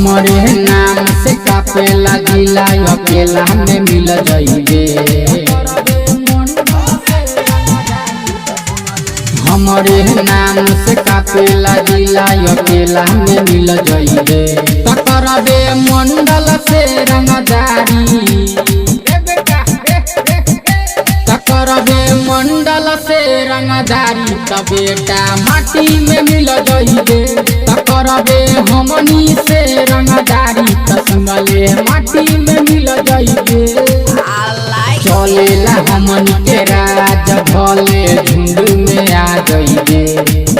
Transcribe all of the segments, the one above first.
हमारे नाम से कापेला जिला अकेला में मिल जाइबे। हमारे नाम से कापेला जिला अकेला में मिल जाइबे। तकरबे मंडल से रंगदारी, तकरबे मंडल से रंगदारी त बेटा माटी में मिल जाइबे। तकरबे हमनी से रंगदारी त संगले माटी में मिल जाइबे। चलेला हमनी के राज भले झुंड में आ जाइबे।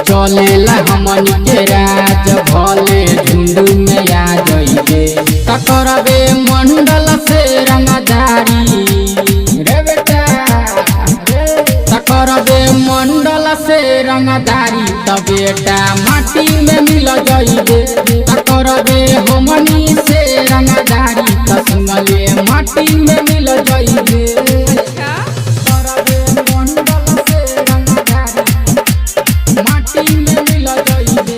चलेला हमनी के राज भले झुंड में आ जाइबे। तकरबे मंडल से रंगदारी रे बेटा, तकरबे मंडल से रंगदारी त बेटा माटी में मिल जाइबे। तकरबे हमनी से रंगदारी त संगले माटी में मिल जाइबे। तकरबे मंडल से रंगदारी माटी में मिल जाइबे।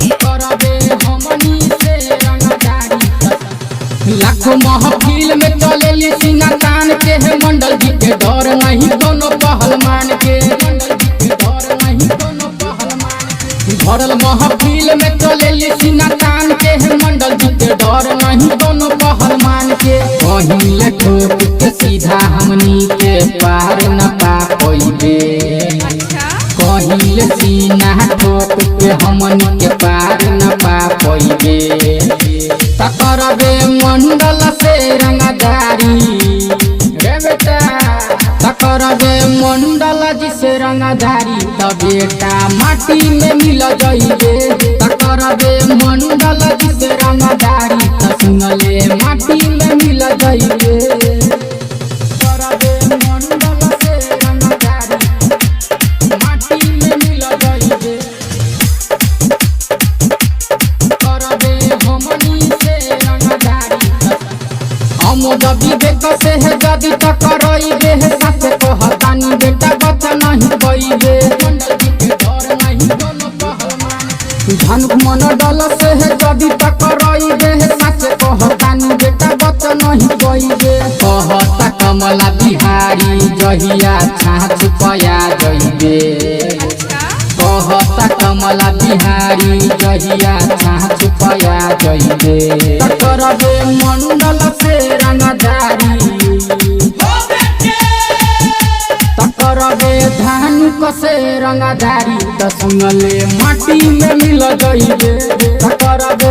तकरबे हमनी से रंगदारी लाखों महफिल में चलेली सिंगा तान के है मंडल जी के डर नहीं दोनों पहलवान के। मंडल जी के डर नहीं दोनों पहलवान के। भरल महफिल में चलेली सिंगा तान के है मंडल जी के डर नहीं दोनों पहलवान के। कहीं ठोक के सीधा हमनी के पार न पा पइबे। कहीं सीना ठोक के हमनी के पार न पा पइबे। तकरबे मंडल से रंगदारी रे बेटा, तकरबे मंडल जी से रंगदारी त बेटा माटी में मिल जाइबे। तकरबे मंडल जी से रंगदारी त सुनले माटी में मिल जाइबे। तकरबे मंडल से रंगदारी माटी में मिल जाइबे। तकरबे हमनी से रंगदारी अमोद विवेक से है जदि टकराइबे है साथे कहतानी बेटा बच नहीं पइबे। मंडल जी के डर नहीं दोनों पहलवान के। धनुक मंडल से है जदि टकराइबे है साथे कहतानी बेटा बच नहीं पइबे। कहता कमला बिहारी जहिया छाछ पया जइबे। कहता कमला बिहारी जहिया छाछ पया जइबे। तकरबे मंडल से रंगदारी, तकरबे धानुक से रंगदारी त सुनले माटी में मिल जाइबे। तकरबे